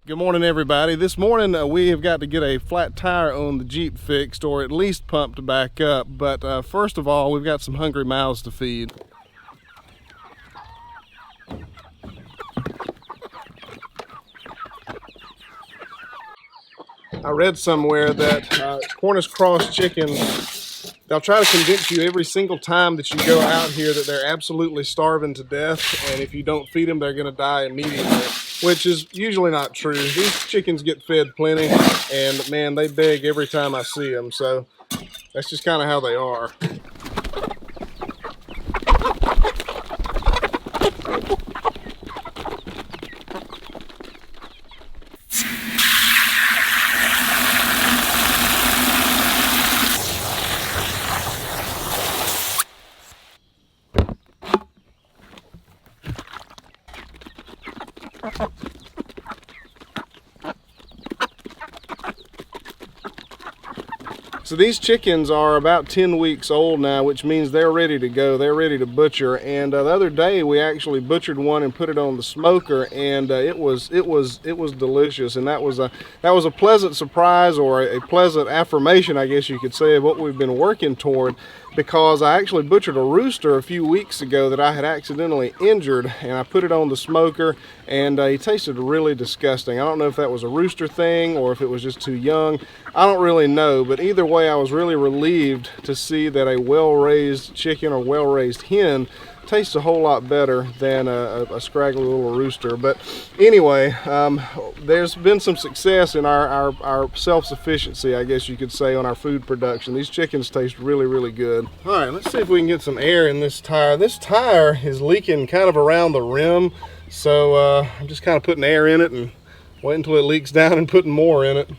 Good morning, everybody. This morning we have got to get a flat tire on the Jeep fixed, or at least pumped back up. But first of all, we've got some hungry mouths to feed. I read somewhere that Cornish cross chickens, they'll try to convince you every single time that you go out here that they're absolutely starving to death, and if you don't feed them, they're going to die immediately, which is usually not true. These chickens get fed plenty, and man, they beg every time I see them, so that's just kind of how they are. So these chickens are about 10 weeks old now, which means they're ready to go. They're ready to butcher. And the other day we actually butchered one and put it on the smoker, and it was delicious. And that was a pleasant surprise, or a pleasant affirmation, I guess you could say, of what we've been working toward. Because I actually butchered a rooster a few weeks ago that I had accidentally injured, and I put it on the smoker, and he tasted really disgusting. I don't know if that was a rooster thing or if it was just too young. I don't really know, but either way, I was really relieved to see that a well-raised chicken or well-raised hen tastes a whole lot better than a scraggly little rooster. But anyway, there's been some success in our self-sufficiency, I guess you could say, on our food production. These chickens taste really, really good. All right, let's see if we can get some air in this tire. This tire is leaking kind of around the rim, so I'm just kind of putting air in it and waiting until it leaks down and putting more in it.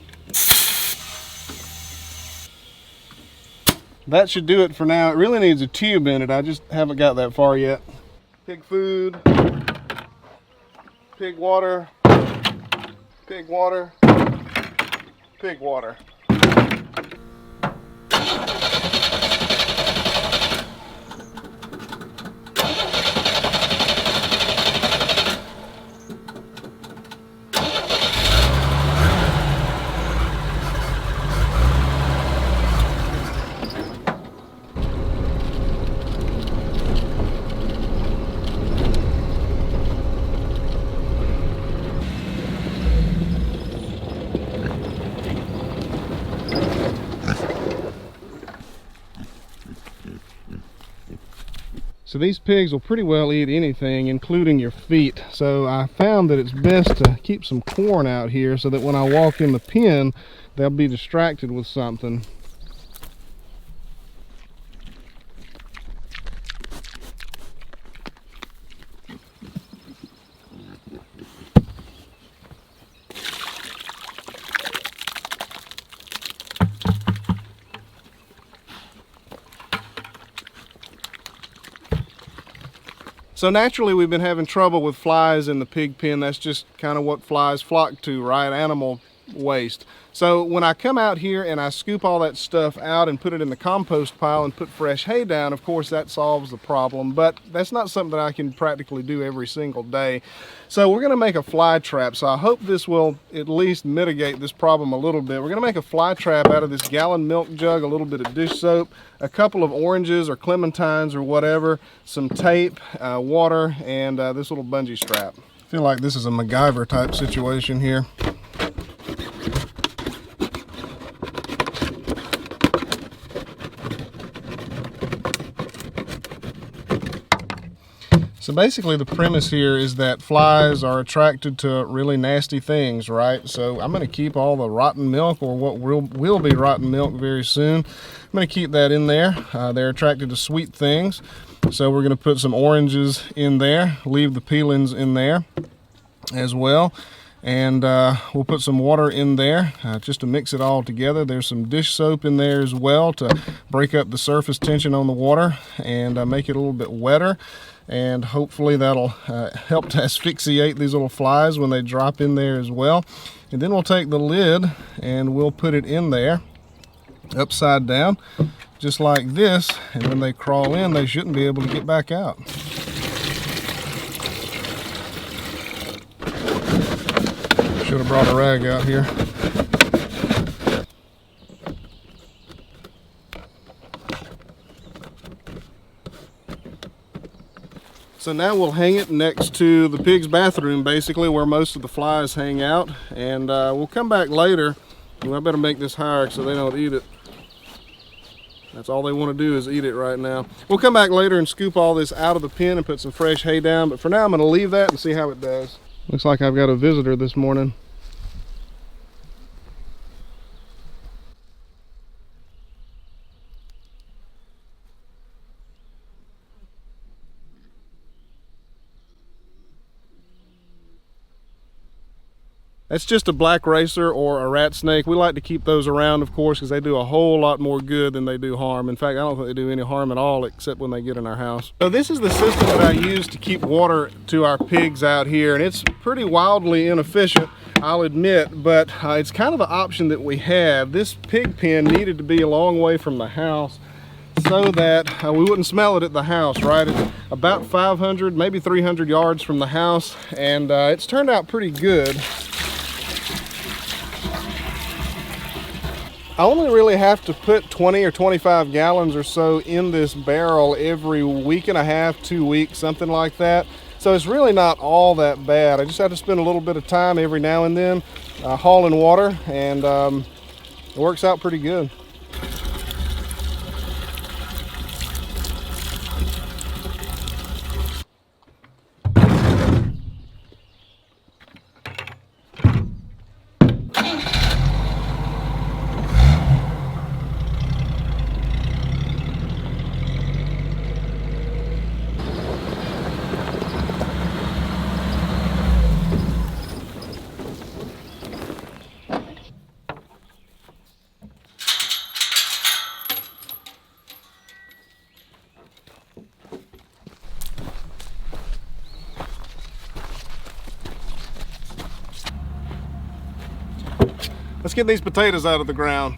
That should do it for now. It really needs a tube in it. I just haven't got that far yet. Pig food, pig water, pig water, pig water. So these pigs will pretty well eat anything, including your feet. So I found that it's best to keep some corn out here so that when I walk in the pen, they'll be distracted with something. So naturally we've been having trouble with flies in the pig pen. That's just kind of what flies flock to, right? Animal waste. So when I come out here and I scoop all that stuff out and put it in the compost pile and put fresh hay down, of course that solves the problem, but that's not something that I can practically do every single day. So we're going to make a fly trap. So I hope this will at least mitigate this problem a little bit. We're going to make a fly trap out of this gallon milk jug, a little bit of dish soap, a couple of oranges or clementines or whatever, some tape, water, and this little bungee strap. I feel like this is a MacGyver type situation here. So basically the premise here is that flies are attracted to really nasty things, right? So I'm going to keep all the rotten milk, or what will be rotten milk very soon. I'm going to keep that in there. They're attracted to sweet things. So we're going to put some oranges in there, leave the peelings in there as well. And we'll put some water in there just to mix it all together. There's some dish soap in there as well to break up the surface tension on the water and make it a little bit wetter. And hopefully that'll help to asphyxiate these little flies when they drop in there as well. And then we'll take the lid and we'll put it in there upside down, just like this. And when they crawl in, they shouldn't be able to get back out. Should have brought a rag out here. So now we'll hang it next to the pig's bathroom, basically where most of the flies hang out, and we'll come back later. Well, I better make this higher so they don't eat it. That's all they want to do is eat it right now. We'll come back later and scoop all this out of the pen and put some fresh hay down, but for now I'm going to leave that and see how it does. Looks like I've got a visitor this morning. That's just a black racer or a rat snake. We like to keep those around, of course, because they do a whole lot more good than they do harm. In fact, I don't think they do any harm at all except when they get in our house. So this is the system that I use to keep water to our pigs out here, and it's pretty wildly inefficient, I'll admit, but it's kind of an option that we have. This pig pen needed to be a long way from the house so that we wouldn't smell it at the house, right? It's about 500, maybe 300 yards from the house, and it's turned out pretty good. I only really have to put 20 or 25 gallons or so in this barrel every week and a half, 2 weeks, something like that. So it's really not all that bad. I just have to spend a little bit of time every now and then hauling water, and it works out pretty good. Let's get these potatoes out of the ground.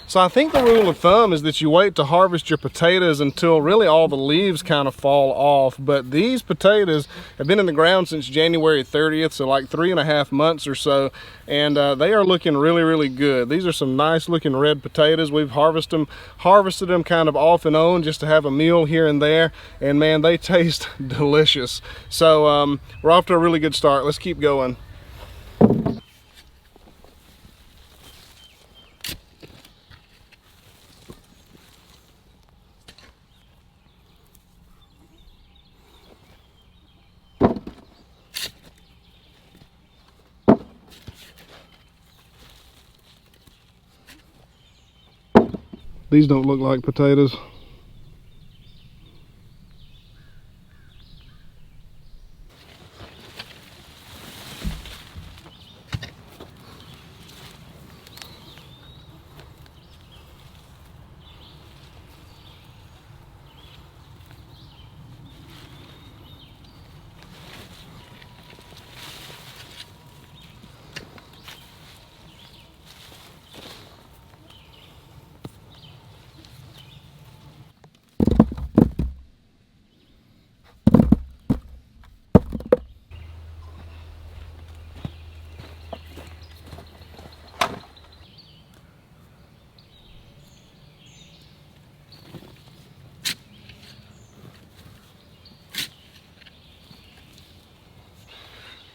So I think the rule of thumb is that you wait to harvest your potatoes until really all the leaves kind of fall off. But these potatoes have been in the ground since January 30th, so like 3.5 months or so, and they are looking really, really good. These are some nice looking red potatoes. We've harvested them kind of off and on just to have a meal here and there, and man, they taste delicious. So we're off to a really good start. Let's keep going. These don't look like potatoes.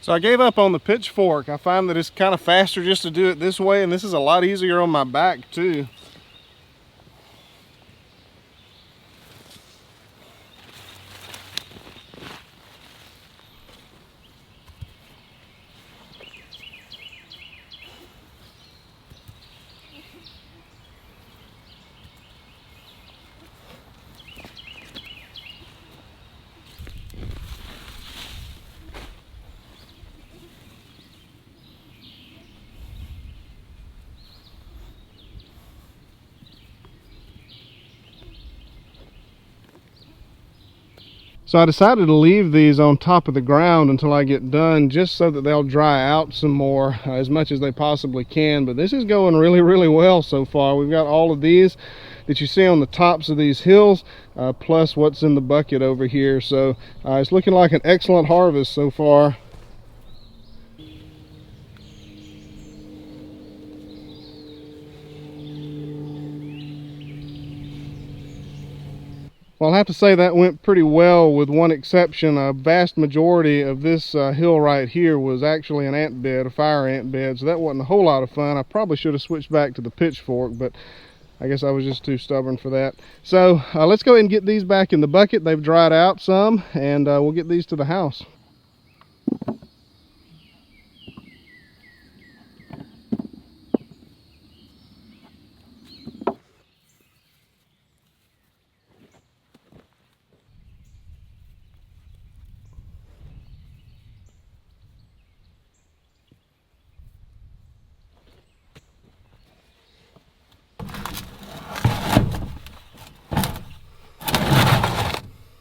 So I gave up on the pitchfork. I find that it's kind of faster just to do it this way, and this is a lot easier on my back too. So I decided to leave these on top of the ground until I get done, just so that they'll dry out some more, as much as they possibly can. But this is going really, really well so far. We've got all of these that you see on the tops of these hills, plus what's in the bucket over here. So it's looking like an excellent harvest so far. Well, I'll have to say that went pretty well, with one exception. A vast majority of this hill right here was actually an ant bed, a fire ant bed, so that wasn't a whole lot of fun. I probably should have switched back to the pitchfork, but I guess I was just too stubborn for that. So let's go ahead and get these back in the bucket. They've dried out some, and we'll get these to the house.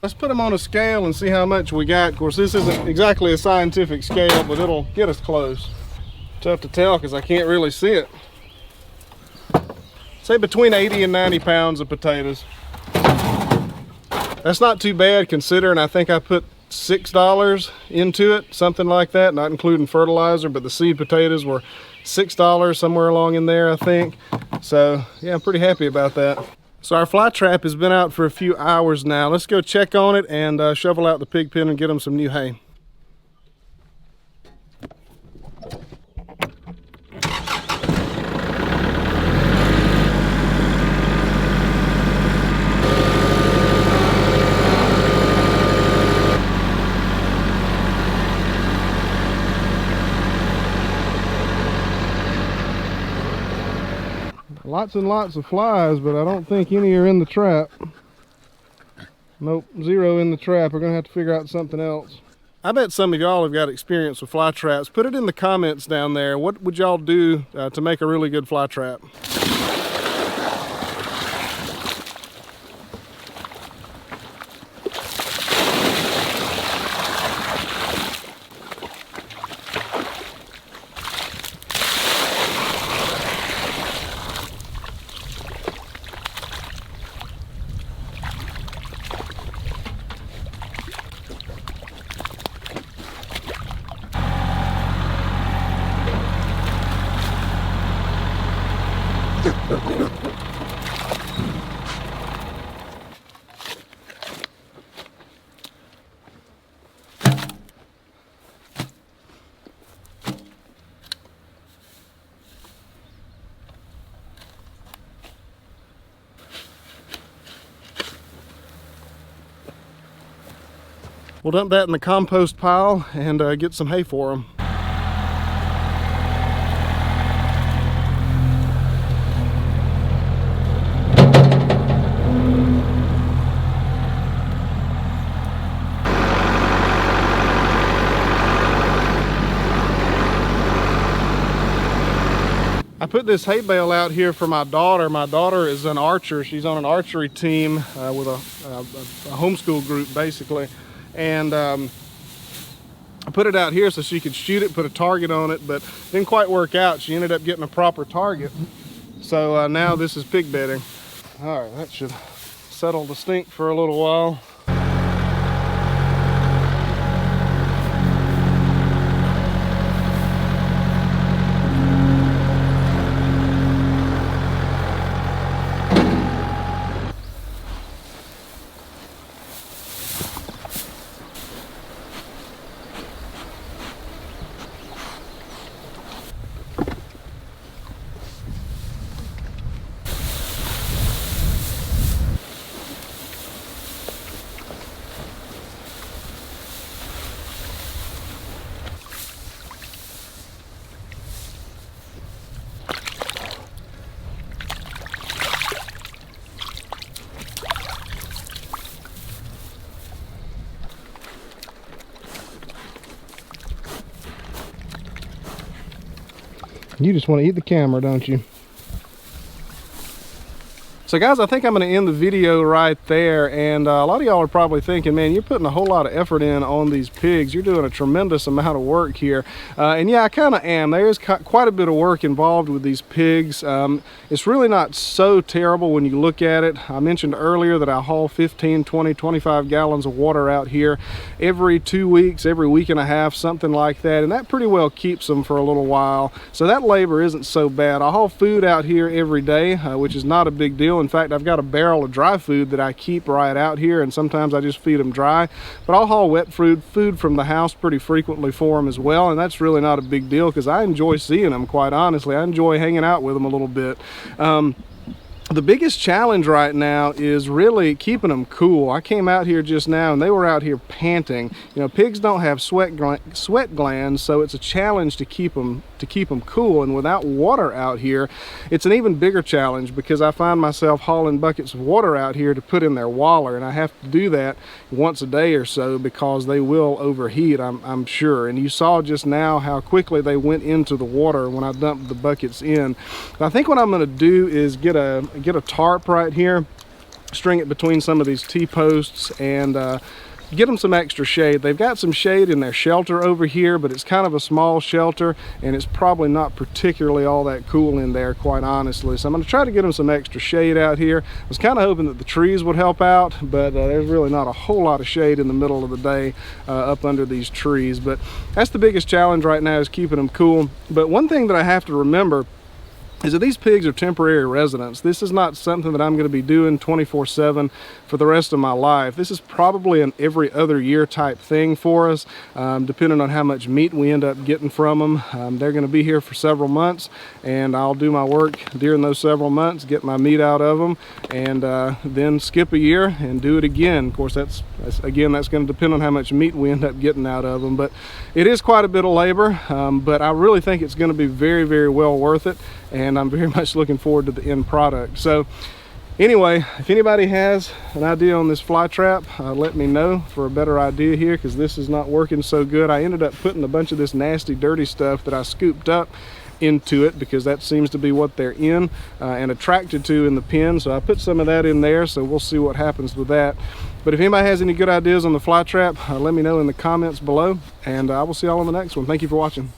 Let's put them on a scale and see how much we got. Of course, this isn't exactly a scientific scale, but it'll get us close. Tough to tell because I can't really see it. Say between 80 and 90 pounds of potatoes. That's not too bad considering I think I put $6 into it, something like that, not including fertilizer, but the seed potatoes were $6, somewhere along in there, I think. So yeah, I'm pretty happy about that. So our fly trap has been out for a few hours now. Let's go check on it and shovel out the pig pen and get them some new hay. Lots and lots of flies, but I don't think any are in the trap. Nope, 0 in the trap. We're gonna have to figure out something else. I bet some of y'all have got experience with fly traps. Put it in the comments down there. What would y'all do to make a really good fly trap? We'll dump that in the compost pile and get some hay for them. I put this hay bale out here for my daughter. My daughter is an archer. She's on an archery team with a homeschool group, basically. And I put it out here so she could shoot it, put a target on it, but didn't quite work out. She ended up getting a proper target. So now this is pig bedding. All right, that should settle the stink for a little while. You just want to eat the camera, don't you? So guys, I think I'm going to end the video right there, and a lot of y'all are probably thinking, man, you're putting a whole lot of effort in on these pigs. You're doing a tremendous amount of work here. And yeah, I kind of am. There is quite a bit of work involved with these pigs. It's really not so terrible when you look at it. I mentioned earlier that I haul 15, 20, 25 gallons of water out here every 2 weeks, every week and a half, something like that, and that pretty well keeps them for a little while. So that labor isn't so bad. I haul food out here every day, which is not a big deal. In fact, I've got a barrel of dry food that I keep right out here, and sometimes I just feed them dry. But I'll haul wet food from the house pretty frequently for them as well, and that's really not a big deal because I enjoy seeing them, quite honestly. I enjoy hanging out with them a little bit. The biggest challenge right now is really keeping them cool. I came out here just now and they were out here panting. You know, pigs don't have sweat glands, so it's a challenge to keep them cool. And without water out here, it's an even bigger challenge because I find myself hauling buckets of water out here to put in their waller, and I have to do that once a day or so because they will overheat, I'm sure. And you saw just now how quickly they went into the water when I dumped the buckets in. I think what I'm going to do is get a tarp right here, string it between some of these T-posts, and get them some extra shade. They've got some shade in their shelter over here, but it's kind of a small shelter and it's probably not particularly all that cool in there, quite honestly. So I'm going to try to get them some extra shade out here. I was kind of hoping that the trees would help out, but there's really not a whole lot of shade in the middle of the day up under these trees. But that's the biggest challenge right now, is keeping them cool. But one thing that I have to remember is that these pigs are temporary residents. This is not something that I'm going to be doing 24/7 for the rest of my life. This is probably an every other year type thing for us, depending on how much meat we end up getting from them. They're going to be here for several months, and I'll do my work during those several months, get my meat out of them, and then skip a year and do it again. Of course, that's going to depend on how much meat we end up getting out of them, but it is quite a bit of labor, but I really think it's going to be very, very well worth it, and I'm very much looking forward to the end product. So anyway, if anybody has an idea on this fly trap, let me know for a better idea here, because this is not working so good. I ended up putting a bunch of this nasty, dirty stuff that I scooped up into it because that seems to be what they're in and attracted to in the pen. So I put some of that in there, so we'll see what happens with that. But if anybody has any good ideas on the fly trap, let me know in the comments below, and I will see y'all on the next one. Thank you for watching.